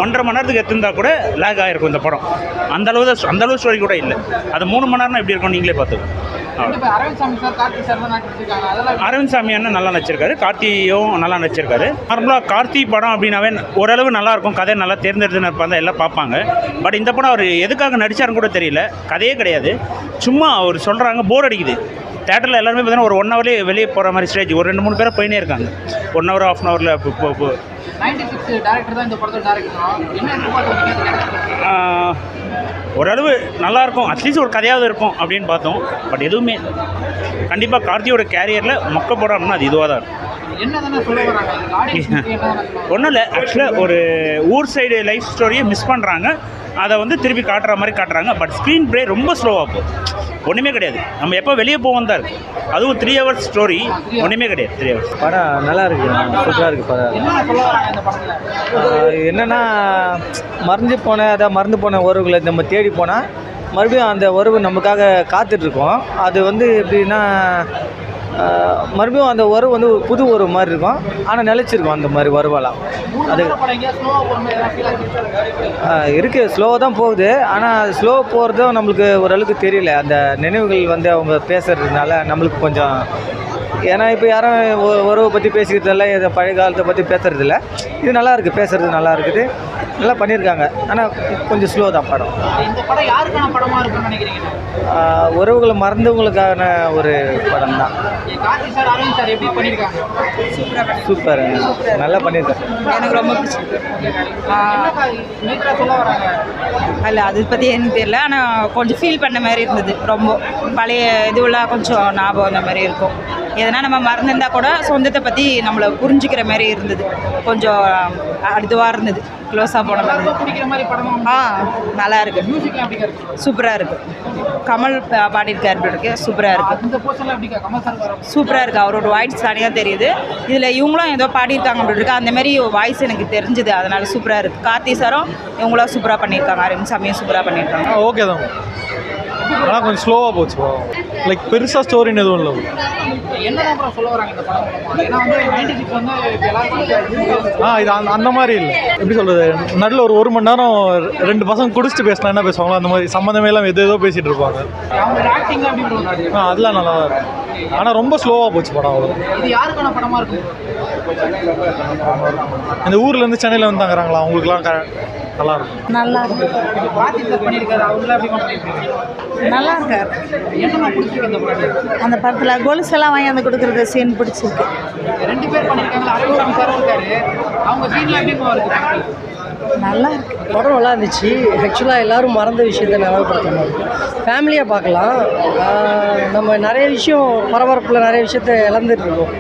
1.5 மணி நேரத்துக்கு எடுத்திருந்தா கூட லேக் ஆகிருக்கும் இந்த படம். அந்தளவு ஸ்டோரி கூட இல்லை. அது 3 மணி நேரம் எப்படி இருக்கும் நீங்களே பார்த்துக்கோங்க. அரவிந்த் சாமி அண்ணன் நல்லா நடிச்சிருக்காரு, கார்த்தியும் நல்லா நடிச்சிருக்காரு. நார்மலாக கார்த்தி படம் அப்படின்னாவே ஓரளவு நல்லாயிருக்கும், கதையை நல்லா தேர்ந்தெடுத்துன்னு இருப்பாங்க, எல்லாம் பார்ப்பாங்க. பட் இந்த படம் அவர் எதுக்காக நடித்தாருன்னு கூட தெரியல, கதையே கிடையாது, சும்மா அவர் சொல்கிறாங்க, போர் அடிக்குது. தேட்டரில் எல்லாருமே பார்த்தீங்கன்னா ஒரு 1 ஹவர்லேயே வெளியே போகிற மாதிரி ஸ்டேஜ், ஒரு 2-3 பேரை போயினே இருக்காங்க. 1 ஹவர் 1/2 ஹவரில் ஓரளவு நல்லாயிருக்கும், அட்லீஸ்ட் ஒரு கதையாவது இருக்கும் அப்படின்னு பார்த்தோம். பட் எதுவுமே கண்டிப்பாக கார்த்தியோட கேரியரில் மொக்க படம் அப்படின்னா அது இதுவாக தான் இருக்கும். ஒன்றும் இல்லை, ஆக்சுவலாக ஒரு ஊர் சைடு லைஃப் ஸ்டோரியை மிஸ் பண்ணுறாங்க, அதை வந்து திருப்பி காட்டுற மாதிரி காட்டுறாங்க. பட் ஸ்க்ரீன் ப்ளே ரொம்ப ஸ்லோவாக போகும், ஒன்றுமே கிடையாது. நம்ம எப்போ வெளியே போவோம் தான் இருக்குது, அதுவும் 3 ஹவர்ஸ் ஸ்டோரி, ஒன்றுமே கிடையாது. 3 ஹவர்ஸ் படம் நல்லா இருக்குது, சூப்பராக இருக்குது படம். என்னென்னா மறந்து போன உறவுகளை நம்ம தேடி போனால் மறுபடியும் அந்த உறவு நமக்காக காத்துட்ருக்கோம். அது வந்து எப்படின்னா மறுபடியும் அந்த உறவு வந்து புது உறவு மாதிரி இருக்கும், ஆனால் நிலச்சிருக்கும் அந்த மாதிரி உறவெல்லாம். அது இருக்குது, ஸ்லோவாக தான் போகுது. ஆனால் ஸ்லோ போகிறதும் நம்மளுக்கு ஓரளவுக்கு தெரியல. அந்த நினைவுகள் வந்து அவங்க பேசுகிறதுனால நம்மளுக்கு கொஞ்சம், ஏன்னா இப்போ யாரும் உறவை பற்றி பேசிக்கிறதில்ல, இதை பழைய காலத்தை பற்றி பேசுகிறதில்ல. இது நல்லா இருக்குது, பேசுகிறது நல்லா இருக்குது, நல்லா பண்ணியிருக்காங்க. ஆனால் கொஞ்சம் ஸ்லோ தான் படம். உறவுகளை மறந்தவங்களுக்கான ஒரு படம் தான். சூப்பர், நல்லா பண்ணியிருக்காங்க, எனக்கு ரொம்ப பிடிச்சிருக்கு. அல்ல அதை பற்றி எனக்கு தெரியல, ஆனால் கொஞ்சம் ஃபீல் பண்ண மாதிரி இருந்தது. ரொம்ப பழைய இதுவெல்லாம் கொஞ்சம் ஞாபகம் அந்த மாதிரி இருக்கும். எதனா நம்ம மறந்துருந்தா கூட சொந்தத்தை பற்றி நம்மளை புரிஞ்சுக்கிற மாதிரி இருந்தது, கொஞ்சம் இதுவாக இருந்தது, க்ளோஸாக போன மாதிரி. நல்லா இருக்கு, சூப்பராக இருக்குது. கமல் பாடியிருக்கார் இருக்கு, சூப்பராக இருக்குது, சூப்பராக இருக்குது. அவரோட வாய்ஸ் தனியாக தெரியுது. இதில் இவங்களும் ஏதோ பாடியிருக்காங்க அப்படி இருக்கு, அந்தமாரி வாய்ஸ் எனக்கு தெரிஞ்சுது, அதனால் சூப்பராக இருக்குது. கார்த்தி சாரும் இவங்களும் சூப்பராக பண்ணியிருக்காங்க, அரவிந்த் சாமியும் சூப்பராக பண்ணியிருக்காங்க. ஓகே தான், ஆனால் கொஞ்சம் ஸ்லோவாக போச்சு. லைக் பெருசாக ஸ்டோரின்னு எதுவும் இல்லை. இது அந்த மாதிரி இல்லை. எப்படி சொல்கிறது, நடுவில் ஒரு மணி நேரம் 2 பசங்க குடிச்சிட்டு பேசினா என்ன பேசுவாங்களோ அந்த மாதிரி சம்மந்தமே எல்லாம் ஏதோ பேசிகிட்டு இருப்பாங்க. அதெல்லாம் நல்லா தான் இருக்கும், ஆனால் ரொம்ப ஸ்லோவாக போச்சு படம். அவ்வளோ இந்த ஊர்லேருந்து சென்னையில் வந்து தங்குறாங்களா அவங்களுக்குலாம் நல்லா இருக்கும். நல்லா இருக்கு, நல்லா இருக்கார். அந்த படத்தில் கொலுசெல்லாம் வாங்கி வந்து கொடுக்குறது சீன் பிடிச்சிருக்கு. 2 பேர் பண்ணியிருக்காங்க, நல்லா இருக்கு. படம் நல்லா இருந்துச்சு. ஆக்சுவலாக எல்லோரும் மறந்த விஷயத்தை ஞாபகப்படுத்தணும், ஃபேமிலியாக பார்க்கலாம். நம்ம நிறைய விஷயம் பரபரப்பில் நிறைய விஷயத்த இழந்துட்டுருக்கோம்.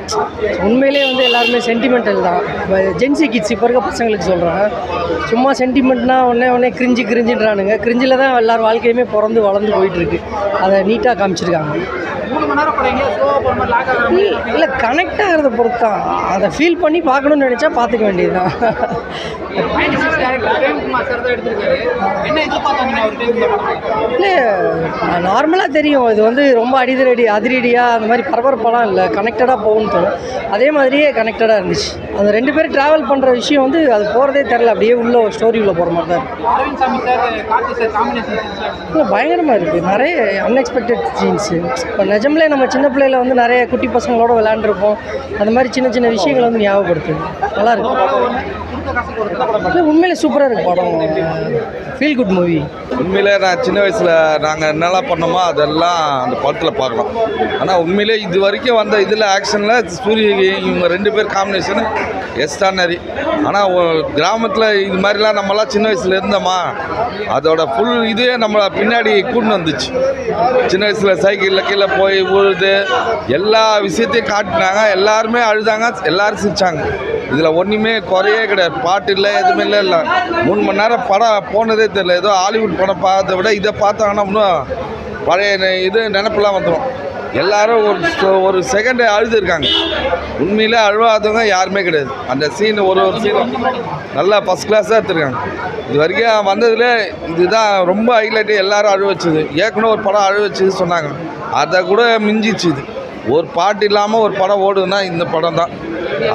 உண்மையிலே வந்து எல்லாருமே சென்டிமெண்டல் தான். ஜென்சி கிட்ஸ் இப்போ இருக்க பசங்களுக்கு சொல்கிறேன், சும்மா சென்டிமெண்ட்னா உடனே கிரிஞ்சுன்றானுங்க. கிரிஞ்சில் தான் எல்லோரும் வாழ்க்கையுமே பிறந்து வளர்ந்து போயிட்டுருக்கு. அதை நீட்டாக காமிச்சிருக்காங்க. இல்லை, கனெக்ட் ஆகிறத பொறுத்து தான், அதை ஃபீல் பண்ணி பார்க்கணுன்னு நினச்சா பார்த்துக்க வேண்டியது தான். இல்லை, நார்மலாக தெரியும் இது வந்து ரொம்ப அதிரடியாக அந்த மாதிரி பரபரப்பெல்லாம் இல்லை, கனெக்டடாக போகும்னு தோணும். அதே மாதிரியே கனெக்டடாக இருந்துச்சு. அந்த 2 பேர் ட்ராவல் பண்ணுற விஷயம் வந்து அது போகிறதே தெரில, அப்படியே உள்ள ஸ்டோரி உள்ள போகிற மாதிரி தான் இருக்குது. இல்லை, பயங்கரமாக இருக்குது, நிறைய அன்எக்ஸ்பெக்டட் சீன்ஸு. இப்போ நிஜம்லே நம்ம சின்ன பிள்ளையில் வந்து நிறைய குட்டி பசங்களோட விளையாண்டுருப்போம், அந்த மாதிரி சின்ன விஷயங்களை வந்து ஞாபகப்படுத்துது. நல்லாயிருக்கு, உண்மையிலே சூப்பராக இருக்குது படம். Feel good movie. உண்மையிலே நான் சின்ன வயசில் நாங்கள் என்னெல்லாம் பண்ணோமோ அதெல்லாம் அந்த படத்தில் பார்க்கலாம். ஆனால் உண்மையிலே இது வரைக்கும் வந்த இதில் ஆக்ஷனில் சூரிய இவங்க 2 பேர் காம்பினேஷனு எஸ்டானரி. ஆனால் கிராமத்தில் இது மாதிரிலாம் நம்மளாம் சின்ன வயசில் இருந்தோமா, அதோட ஃபுல் இதே நம்மளை பின்னாடி கூட்டு வந்துச்சு. சின்ன வயசில் சைக்கிளில் கீழே போய் ஊழுது எல்லா விஷயத்தையும் காட்டினாங்க, எல்லாருமே அழுதாங்க, எல்லோரும் சிரித்தாங்க. இதில் ஒன்றுமே குறையே கிடையாது, பாட்டு இல்லை, எதுவுமே இல்லை. 3 மணி நேரம் படம் போனதே தெரியல. ஏதோ ஹாலிவுட் படம் பார்த்ததை விட இதை பார்த்தாங்கன்னா இன்னும் பழைய இது நினப்பெல்லாம் வந்துடும். எல்லோரும் ஒரு செகண்ட் அழுதுருக்காங்க. உண்மையிலே அழுவாதவங்க யாருமே கிடையாது. அந்த சீன் ஒரு சீனும் நல்லா ஃபஸ்ட் கிளாஸாக எடுத்துருக்காங்க. இது வரைக்கும் வந்ததில் இதுதான் ரொம்ப ஹைலைட்டு. எல்லோரும் அழு வச்சுது. ஏற்கனவே ஒரு படம் அழு வச்சுது சொன்னாங்க, அதை கூட மிஞ்சிச்சு. இது ஒரு பாட்டு இல்லாமல் ஒரு படம் ஓடுதுன்னா இந்த படம் தான்.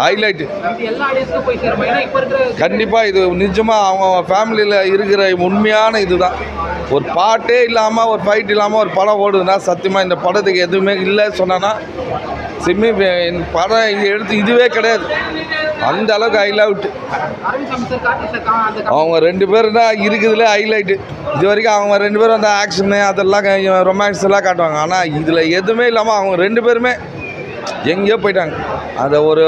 ஹைலைட்டு. இது எல்லா ஆடியன்ஸ்க்கும் போய் சேரும். ஏன்னா இப்போ இருக்கிற கண்டிப்பாக இது நிஜமாக அவங்க ஃபேமிலியில் இருக்கிற உண்மையான இதுதான். ஒரு பாட்டே இல்லாமல் ஒரு ஃபைட் இல்லாமல் ஒரு படம் ஓடுதுன்னா சத்தியமாக இந்த படத்துக்கு எதுவுமே இல்லை சொன்னா படம் எடுத்து இதுவே கிடையாது. அந்த அளவுக்கு ஹைலைட். அரவிந்த் சாமி சார், கார்த்தி சார் அந்த அவங்க 2 பேரும் தான் இருக்குதுல ஹைலைட்டு. இது வரைக்கும் அவங்க 2 பேரும் அந்த ஆக்ஷனு அதெல்லாம் ரொமான்ஸ் எல்லாம் காட்டுவாங்க. ஆனால் இதில் எதுவுமே இல்லாமல் அவங்க 2 பேருமே எங்கேயோ போயிட்டாங்க. அதை ஒரு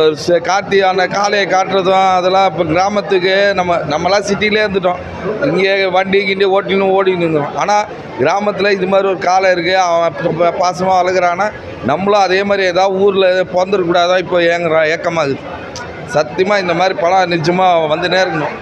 கார்த்தி அந்த காளையை காட்டுறதும் அதெல்லாம் இப்போ கிராமத்துக்கு நம்மளாம் சிட்டிலே இருந்துட்டோம். இங்கே வண்டி கிண்டி ஓடின்னு இருந்தோம். ஆனால் கிராமத்தில் இது மாதிரி ஒரு காளை இருக்குது, அவன் பாசமாக வளர்க்குறான்னா நம்மளும் அதே மாதிரி ஏதாவது ஊரில் பிறந்துருக்கூடாதான் இப்போ ஏக்கமாகுது. சத்தியமாக இந்த மாதிரி படம் நிச்சயமாக வந்துனே இருக்கணும்.